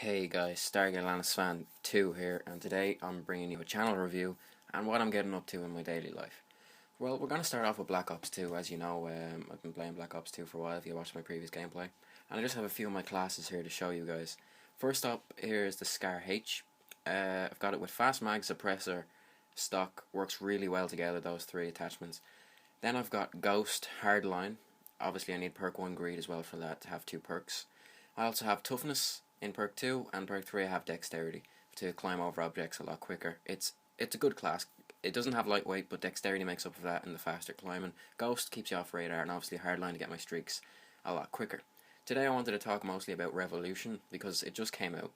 Hey guys, Stargate Lannis Fan 2 here, and today I'm bringing you a channel review and what I'm getting up to in my daily life. Well, we're going to start off with Black Ops 2. As you know, I've been playing Black Ops 2 for a while if you watched my previous gameplay. And I just have a few of my classes here to show you guys. First up, here is the Scar H. I've got it with Fast Mag, Suppressor, Stock. Works really well together, those three attachments. Then I've got Ghost, Hardline. Obviously I need perk 1 Greed as well for that, to have 2 perks. I also have Toughness in perk 2, and perk 3 I have Dexterity to climb over objects a lot quicker. It's a good class. It doesn't have lightweight, but Dexterity makes up for that in the faster climbing. Ghost keeps you off radar, and obviously Hardline to get my streaks a lot quicker. Today I wanted to talk mostly about Revolution because it just came out,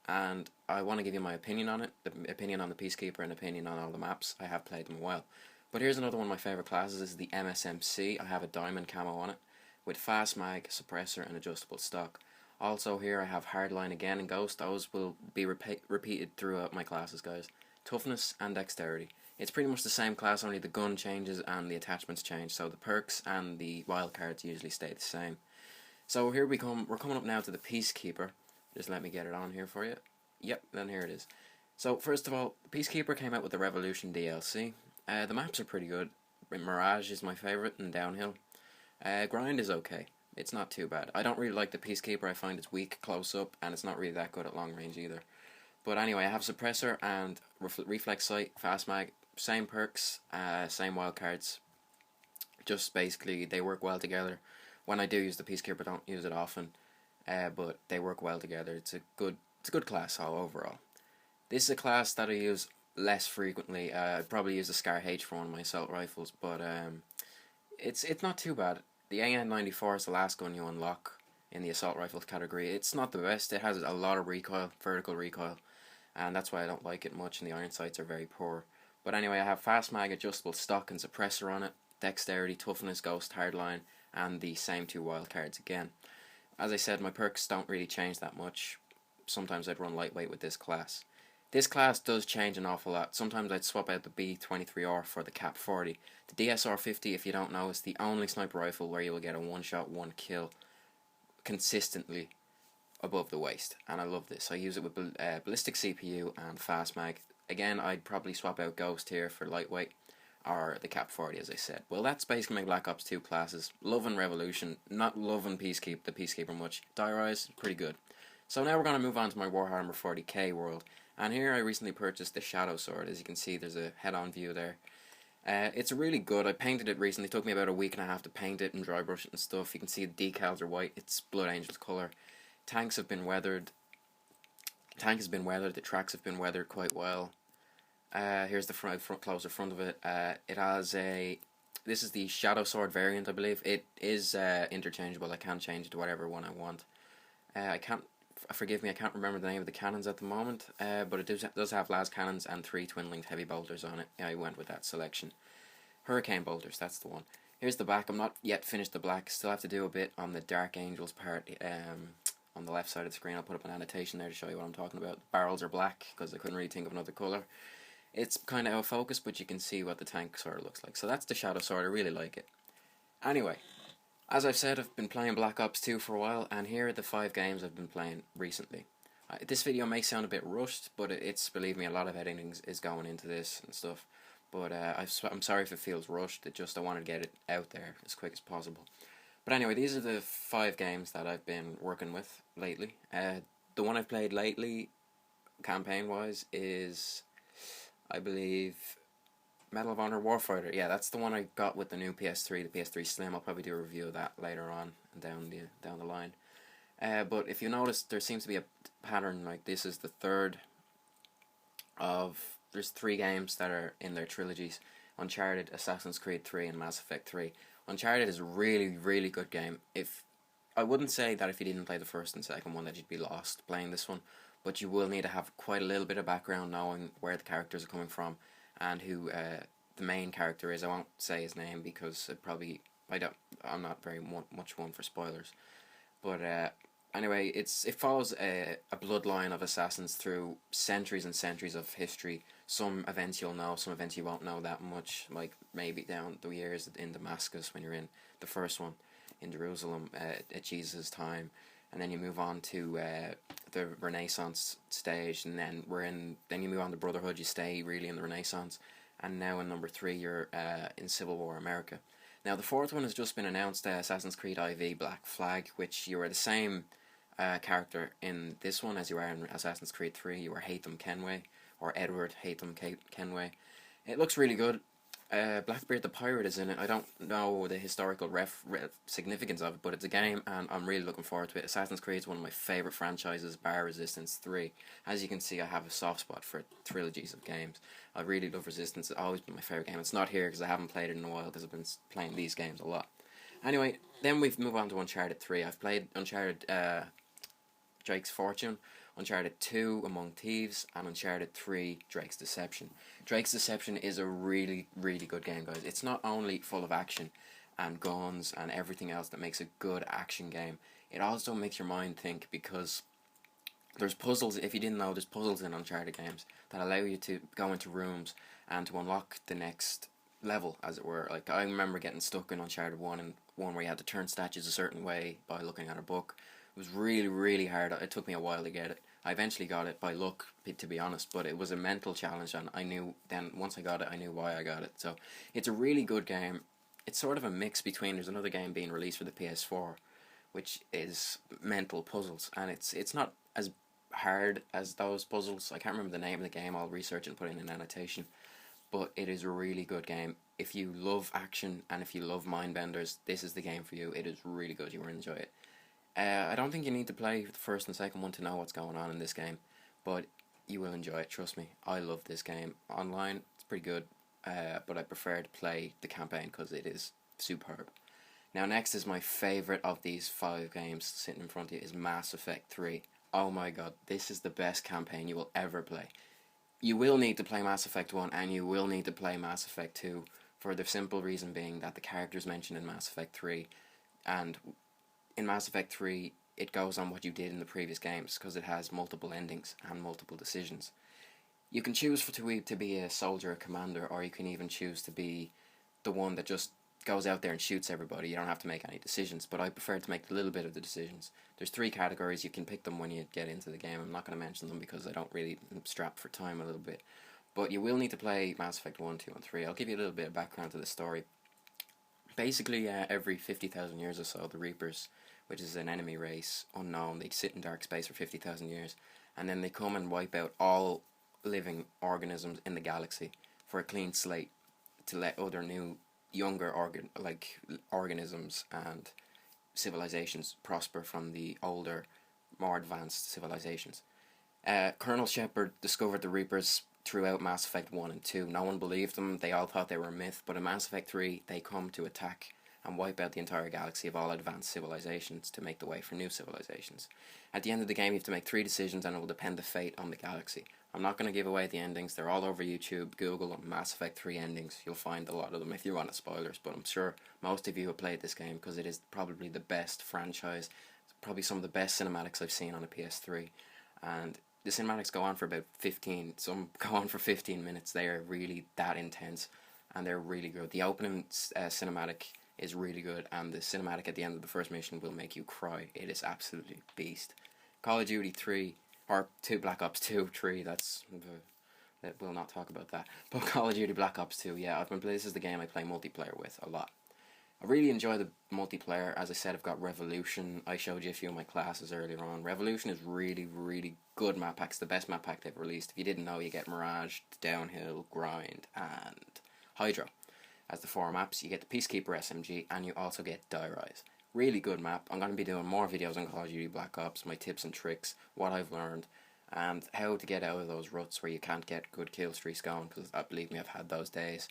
and I want to give you my opinion on it, the opinion on the Peacekeeper and opinion on all the maps. I have played them a while. But here's another one of my favourite classes, is the MSMC. I have a diamond camo on it with Fast Mag, Suppressor and Adjustable Stock. Also here I have Hardline again and Ghost. Those will be repeated throughout my classes, guys. Toughness and Dexterity. It's pretty much the same class, only the gun changes and the attachments change. So the perks and the wildcards usually stay the same. So here we're coming up now to the Peacekeeper. Just let me get it on here for you. Yep, then here it is. So first of all, Peacekeeper came out with the Revolution DLC. The maps are pretty good. Mirage is my favourite, and Downhill. Grind is okay. It's not too bad. I don't really like the Peacekeeper. I find it's weak close up, and it's not really that good at long range either. But anyway, I have Suppressor and Reflex Sight, Fast Mag, same perks, same wildcards. Just basically, they work well together. When I do use the Peacekeeper, I don't use it often, but they work well together. It's a good class all overall. This is a class that I use less frequently. I'd probably use the Scar H for one of my assault rifles, but it's not too bad. The AN-94 is the last gun you unlock in the assault rifles category. It's not the best. It has a lot of recoil, vertical recoil, and that's why I don't like it much, and the iron sights are very poor. But anyway, I have Fast Mag, Adjustable Stock and Suppressor on it, Dexterity, Toughness, Ghost, Hardline, and the same 2 wildcards again. As I said, my perks don't really change that much. Sometimes I'd run lightweight with this class. This class does change an awful lot. Sometimes I'd swap out the B23R for the Cap 40. The DSR 50, if you don't know, is the only sniper rifle where you will get a one-shot, one kill consistently above the waist. And I love this. I use it with ballistic CPU and Fast Mag. Again, I'd probably swap out Ghost here for lightweight, or the Cap 40, as I said. Well, that's basically my Black Ops 2 classes. Loving Revolution, not loving the Peacekeeper much. Die-Rise, pretty good. So now we're going to move on to my Warhammer 40k world. And here I recently purchased the Shadowsword. As you can see, there's a head-on view there. It's really good. I painted it recently. It took me about a week and a half to paint it and dry brush it and stuff. You can see the decals are white. It's Blood Angel's colour. Tanks have been weathered. Tank has been weathered. The tracks have been weathered quite well. Here's the closer front of it. It has a... This is the Shadowsword variant, I believe. It is interchangeable. I can change it to whatever one I want. Forgive me, I can't remember the name of the cannons at the moment, but it does have las cannons and 3 twin-linked heavy bolters on it. I went with that selection. Hurricane bolters, that's the one. Here's the back. I'm not yet finished the black. Still have to do a bit on the Dark Angels part on the left side of the screen. I'll put up an annotation there to show you what I'm talking about. The barrels are black because I couldn't really think of another colour. It's kind of out of focus, but you can see what the tank sort of looks like. So that's the Shadowsword. I really like it. Anyway, as I've said, I've been playing Black Ops 2 for a while, and here are the 5 games I've been playing recently. This video may sound a bit rushed, but it's, believe me, a lot of editing is going into this and stuff. But I'm sorry if it feels rushed. I wanted to get it out there as quick as possible. But anyway, these are the 5 games that I've been working with lately. The one I've played lately, campaign-wise, is, I believe, Medal of Honor Warfighter. Yeah, that's the one I got with the new PS3, the PS3 Slim. I'll probably do a review of that later on down the line. But if you notice, there seems to be a pattern. Like, this is the third of... There's 3 games that are in their trilogies. Uncharted, Assassin's Creed 3 and Mass Effect 3. Uncharted is a really, really good game. I wouldn't say that if you didn't play the first and second one that you'd be lost playing this one, but you will need to have quite a little bit of background knowing where the characters are coming from and who the main character is. I won't say his name because I'm not very much one for spoilers. But anyway, it follows a bloodline of assassins through centuries and centuries of history. Some events you'll know, some events you won't know that much, like maybe down the years in Damascus when you're in the first one, in Jerusalem at Jesus' time. And then you move on to the Renaissance stage, and then then you move on to Brotherhood. You stay really in the Renaissance, and now in number 3 you're in Civil War America. Now the fourth one has just been announced, Assassin's Creed IV Black Flag, which you are the same character in this one as you are in Assassin's Creed 3. You are Haytham Kenway, or Edward Haytham Kenway. It looks really good. Blackbeard the Pirate is in it. I don't know the historical significance of it, but it's a game and I'm really looking forward to it. Assassin's Creed is one of my favourite franchises, bar Resistance 3. As you can see, I have a soft spot for trilogies of games. I really love Resistance. It's always been my favourite game. It's not here because I haven't played it in a while because I've been playing these games a lot. Anyway, then we move on to Uncharted 3. I've played Uncharted Drake's Fortune, Uncharted 2 Among Thieves, and Uncharted 3 Drake's Deception. Drake's Deception is a really, really good game, guys. It's not only full of action and guns and everything else that makes a good action game, it also makes your mind think, because there's puzzles. If you didn't know, there's puzzles in Uncharted games that allow you to go into rooms and to unlock the next level, as it were. Like, I remember getting stuck in Uncharted 1, and one where you had to turn statues a certain way by looking at a book. It was really, really hard. It took me a while to get it. I eventually got it by luck, to be honest, but it was a mental challenge, and I knew then, once I got it, I knew why I got it. So it's a really good game. It's sort of a mix between, there's another game being released for the PS4, which is mental puzzles, and it's not as hard as those puzzles. I can't remember the name of the game. I'll research and put in an annotation, but it is a really good game. If you love action and if you love mindbenders, this is the game for you. It is really good. You will enjoy it. I don't think you need to play the first and second one to know what's going on in this game, but you will enjoy it, trust me. I love this game. Online, it's pretty good, but I prefer to play the campaign because it is superb. Now next is my favourite of these 5 games sitting in front of you, is Mass Effect 3. Oh my god, this is the best campaign you will ever play. You will need to play Mass Effect 1 and you will need to play Mass Effect 2, for the simple reason being that the characters mentioned in Mass Effect 3, and in Mass Effect 3, it goes on what you did in the previous games, because it has multiple endings and multiple decisions. You can choose to be a soldier, a commander, or you can even choose to be the one that just goes out there and shoots everybody. You don't have to make any decisions, but I prefer to make a little bit of the decisions. There's 3 categories. You can pick them when you get into the game. I'm not going to mention them because I don't really strap for time a little bit. But you will need to play Mass Effect 1, 2, and 3. I'll give you a little bit of background to the story. Basically, every 50,000 years or so, the Reapers, which is an enemy race, unknown, they sit in dark space for 50,000 years, and then they come and wipe out all living organisms in the galaxy for a clean slate, to let other new, younger organisms and civilizations prosper from the older, more advanced civilizations. Colonel Shepard discovered the Reapers throughout Mass Effect 1 and 2. No one believed them, they all thought they were a myth, but in Mass Effect 3 they come to attack and wipe out the entire galaxy of all advanced civilizations to make the way for new civilizations. At the end of the game you have to make 3 decisions, and it will depend the fate on the galaxy. I'm not going to give away the endings, they're all over YouTube. Google Mass Effect 3 endings, you'll find a lot of them if you want spoilers, but I'm sure most of you have played this game because it is probably the best franchise. It's probably some of the best cinematics I've seen on a PS3, and the cinematics go on for about 15, some go on for 15 minutes. They are really that intense, and they're really good. The opening cinematic is really good, and the cinematic at the end of the first mission will make you cry. It is absolutely beast. Call of Duty 3, or 2, Black Ops 2, 3, we'll not talk about that. But Call of Duty Black Ops 2, yeah, this is the game I play multiplayer with a lot. I really enjoy the multiplayer. As I said, I've got Revolution. I showed you a few of my classes earlier on. Revolution is really, really good map pack. It's the best map pack they've released. If you didn't know, you get Mirage, Downhill, Grind, and Hydro as the 4 maps. You get the Peacekeeper SMG, and you also get Die Rise. Really good map. I'm going to be doing more videos on Call of Duty Black Ops, my tips and tricks, what I've learned, and how to get out of those ruts where you can't get good kill streaks going, because believe me, I've had those days.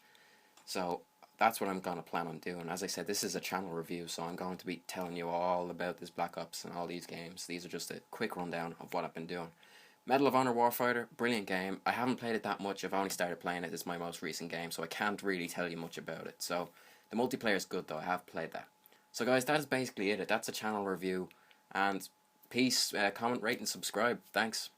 So that's what I'm going to plan on doing. As I said, this is a channel review, so I'm going to be telling you all about this Black Ops and all these games. These are just a quick rundown of what I've been doing. Medal of Honor Warfighter, brilliant game. I haven't played it that much. I've only started playing it. It's my most recent game, so I can't really tell you much about it. So the multiplayer is good, though. I have played that. So guys, that is basically it. That's a channel review. And peace, comment, rate, and subscribe. Thanks.